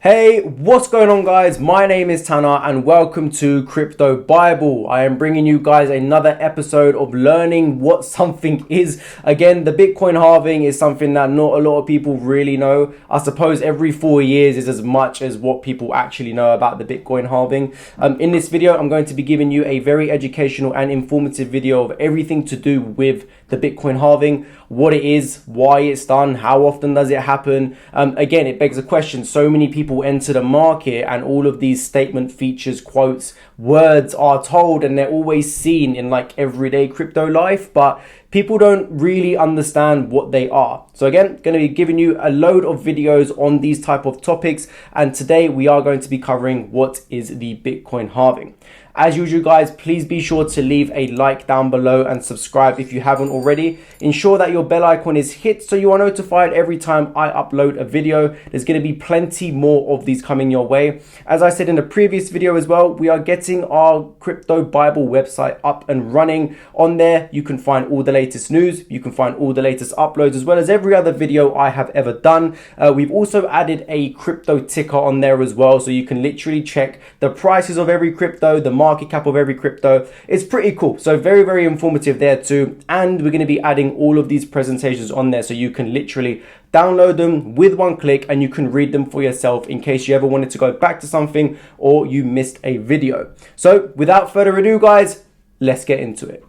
Hey, what's going on guys? My name is Tanner and welcome to Crypto Bible. I am bringing you guys another episode of learning what something is. Again, the Bitcoin halving is something that not a lot of people really know. I suppose every 4 years is as much as what people actually know about the Bitcoin halving. In this video, I'm going to be giving you a very educational and informative video of everything to do with the Bitcoin halving, what it is, why it's done, how often does it happen. Again, it begs a question. So many people enter the market and all of these statement features, quotes, words are told and they're always seen in like everyday crypto life, but people don't really understand what they are. So again, going to be giving you a load of videos on these type of topics, and today we are going to be covering what is the Bitcoin halving. As usual guys, please be sure to leave a like down below and subscribe if you haven't already. Ensure that your bell icon is hit so you are notified every time I upload a video. There's going to be plenty more of these coming your way. As I said in the previous video as well, we are getting our Crypto Bible website up and running. On there, you can find all the latest news, you can find all the latest uploads, as well as every other video I have ever done. We've also added a crypto ticker on there as well, so you can literally check the prices of every crypto, the market cap of every crypto. It's pretty cool. So very, very informative there too. And we're going to be adding all of these presentations on there so you can literally download them with one click and you can read them for yourself in case you ever wanted to go back to something or you missed a video. So without further ado guys, let's get into it.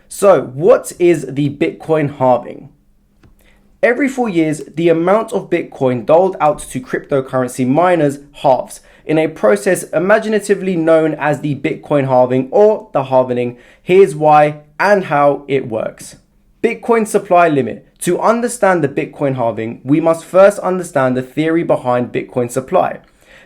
So what is the Bitcoin halving? Every 4 years, the amount of Bitcoin doled out to cryptocurrency miners halves in a process imaginatively known as the Bitcoin halving or the halvening. Here's why and how it works. Bitcoin supply limit. To understand the Bitcoin halving, we must first understand the theory behind Bitcoin supply.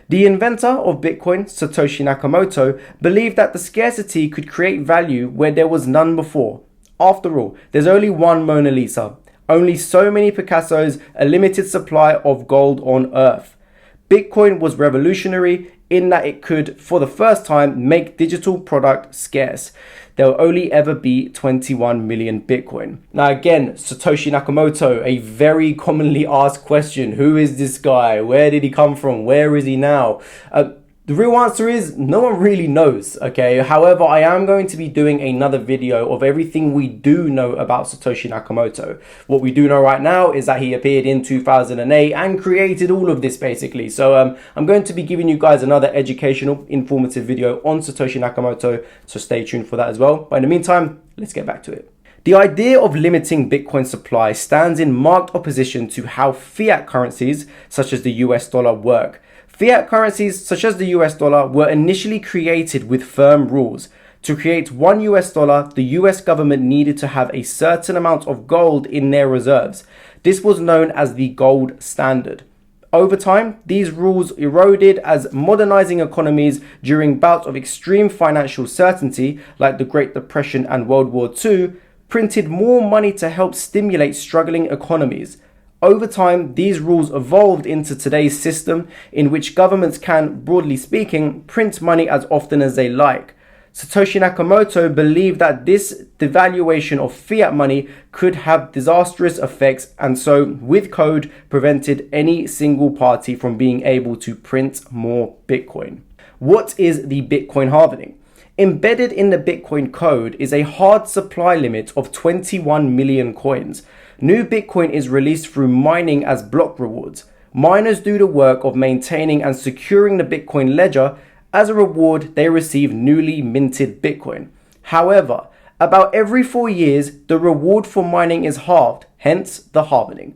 The inventor of Bitcoin, Satoshi Nakamoto, believed that the scarcity could create value where there was none before. After all, there's only one Mona Lisa, only so many Picassos, a limited supply of gold on Earth. Bitcoin was revolutionary in that it could, for the first time, make digital product scarce. There will only ever be 21 million Bitcoin. Now again, Satoshi Nakamoto, a very commonly asked question. Who is this guy? Where did he come from? Where is he now? The real answer is no one really knows, okay? However, I am going to be doing another video of everything we do know about Satoshi Nakamoto. What we do know right now is that he appeared in 2008 and created all of this basically. So I'm going to be giving you guys another educational, informative video on Satoshi Nakamoto, so stay tuned for that as well. But in the meantime, let's get back to it. The idea of limiting Bitcoin supply stands in marked opposition to how fiat currencies, such as the US dollar, work. Fiat currencies, such as the US dollar, were initially created with firm rules. To create $1 US, the US government needed to have a certain amount of gold in their reserves. This was known as the gold standard. Over time, these rules eroded as modernizing economies during bouts of extreme financial certainty, like the Great Depression and World War II, printed more money to help stimulate struggling economies. Over time, these rules evolved into today's system in which governments can, broadly speaking, print money as often as they like. Satoshi Nakamoto believed that this devaluation of fiat money could have disastrous effects, and so, with code, prevented any single party from being able to print more Bitcoin. What is the Bitcoin halving? Embedded in the Bitcoin code is a hard supply limit of 21 million coins. New Bitcoin is released through mining as block rewards. Miners do the work of maintaining and securing the Bitcoin ledger. As a reward, they receive newly minted Bitcoin. However, about every 4 years, the reward for mining is halved, hence the halvening.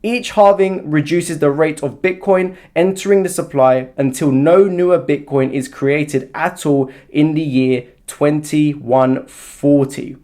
Each halving reduces the rate of Bitcoin entering the supply until no newer Bitcoin is created at all in the year 2140.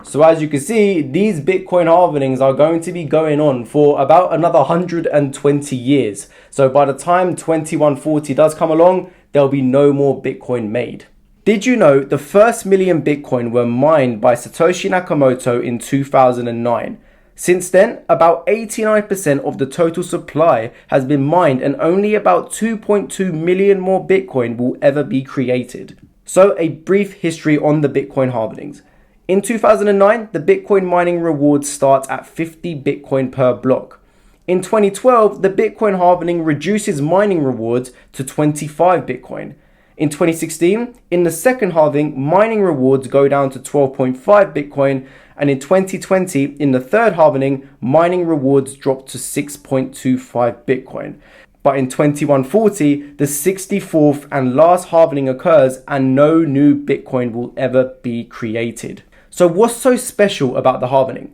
So as you can see, these Bitcoin halvings are going to be going on for about another 120 years. So by the time 2140 does come along, there'll be no more Bitcoin made. Did you know the first million Bitcoin were mined by Satoshi Nakamoto in 2009? Since then, about 89% of the total supply has been mined and only about 2.2 million more Bitcoin will ever be created. So a brief history on the Bitcoin halvings. In 2009, the Bitcoin mining rewards start at 50 Bitcoin per block. In 2012, the Bitcoin halving reduces mining rewards to 25 Bitcoin. In 2016, in the second halving, mining rewards go down to 12.5 Bitcoin, and in 2020, in the third halving, mining rewards drop to 6.25 Bitcoin. But in 2140, the 64th and last halving occurs and no new Bitcoin will ever be created. So what's so special about the halving?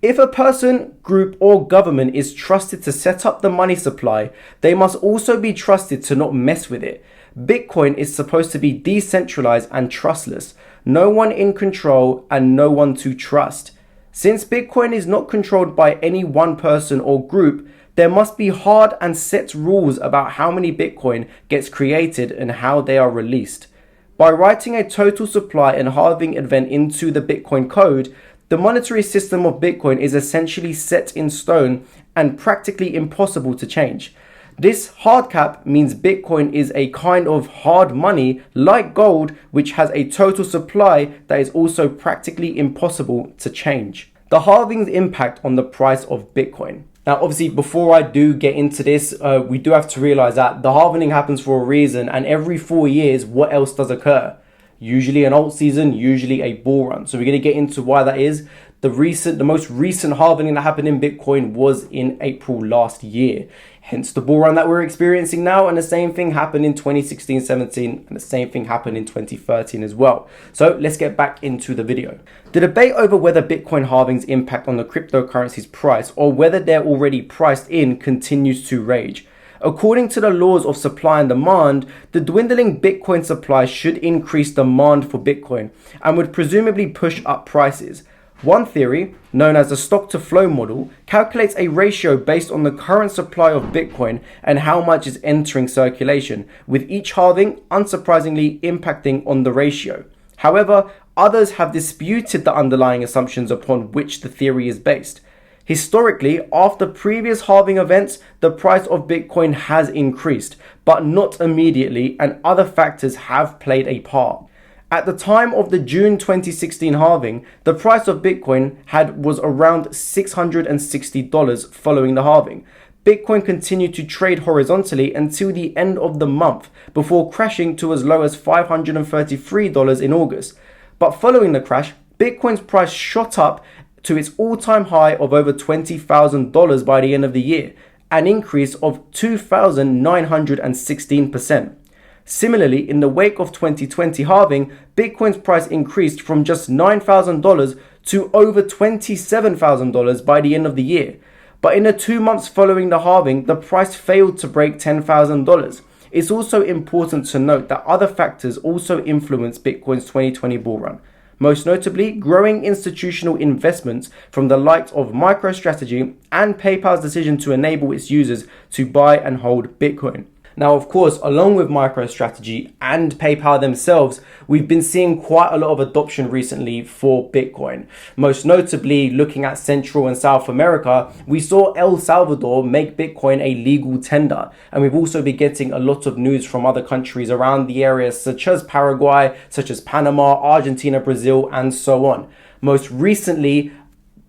If a person, group, or government is trusted to set up the money supply, they must also be trusted to not mess with it. Bitcoin is supposed to be decentralized and trustless, no one in control and no one to trust. Since Bitcoin is not controlled by any one person or group, there must be hard and set rules about how many Bitcoin gets created and how they are released. By writing a total supply and halving event into the Bitcoin code, the monetary system of Bitcoin is essentially set in stone and practically impossible to change. This hard cap means Bitcoin is a kind of hard money like gold, which has a total supply that is also practically impossible to change. The halving's impact on the price of Bitcoin. Now, obviously, before I do get into this, we do have to realize that the halving happens for a reason, and every 4 years, what else does occur? Usually an alt season, usually a bull run. So we're going to get into why that is. The most recent halving that happened in Bitcoin was in April last year. Hence the bull run that we're experiencing now. And the same thing happened in 2016-17 and the same thing happened in 2013 as well. So let's get back into the video. The debate over whether Bitcoin halvings impact on the cryptocurrency's price or whether they're already priced in continues to rage. According to the laws of supply and demand, the dwindling Bitcoin supply should increase demand for Bitcoin and would presumably push up prices. One theory, known as the stock-to-flow model, calculates a ratio based on the current supply of Bitcoin and how much is entering circulation, with each halving unsurprisingly impacting on the ratio. However, others have disputed the underlying assumptions upon which the theory is based. Historically, after previous halving events, the price of Bitcoin has increased, but not immediately, and other factors have played a part. At the time of the June 2016 halving, the price of Bitcoin was around $660 following the halving. Bitcoin continued to trade horizontally until the end of the month, before crashing to as low as $533 in August. But following the crash, Bitcoin's price shot up to its all-time high of over $20,000 by the end of the year, an increase of 2,916%. Similarly, in the wake of 2020 halving, Bitcoin's price increased from just $9,000 to over $27,000 by the end of the year. But in the 2 months following the halving, the price failed to break $10,000. It's also important to note that other factors also influenced Bitcoin's 2020 bull run. Most notably, growing institutional investments from the likes of MicroStrategy and PayPal's decision to enable its users to buy and hold Bitcoin. Now, of course, along with MicroStrategy and PayPal themselves, we've been seeing quite a lot of adoption recently for Bitcoin. Most notably, looking at Central and South America, we saw El Salvador make Bitcoin a legal tender. And we've also been getting a lot of news from other countries around the area, such as Paraguay, such as Panama, Argentina, Brazil, and so on. Most recently,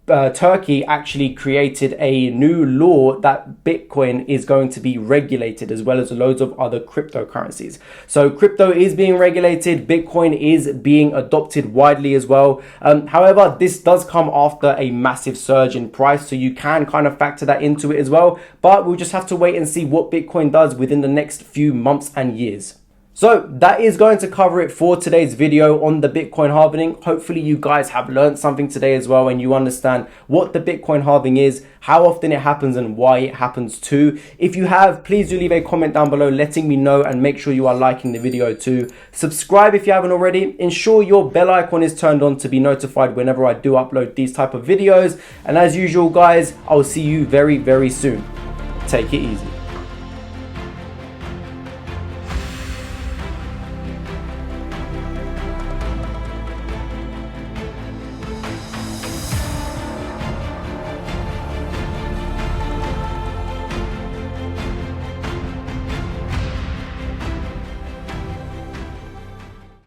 Turkey actually created a new law that Bitcoin is going to be regulated, as well as loads of other cryptocurrencies. So crypto is being regulated, Bitcoin is being adopted widely as well. However, this does come after a massive surge in price, so you can kind of factor that into it as well. But we'll just have to wait and see what Bitcoin does within the next few months and years. So that is going to cover it for today's video on the Bitcoin halving. Hopefully you guys have learned something today as well, and you understand what the Bitcoin halving is, how often it happens, and why it happens too. If you have, please do leave a comment down below letting me know, and make sure you are liking the video too. Subscribe if you haven't already. Ensure your bell icon is turned on to be notified whenever I do upload these type of videos. And as usual guys, I'll see you very, very soon. Take it easy.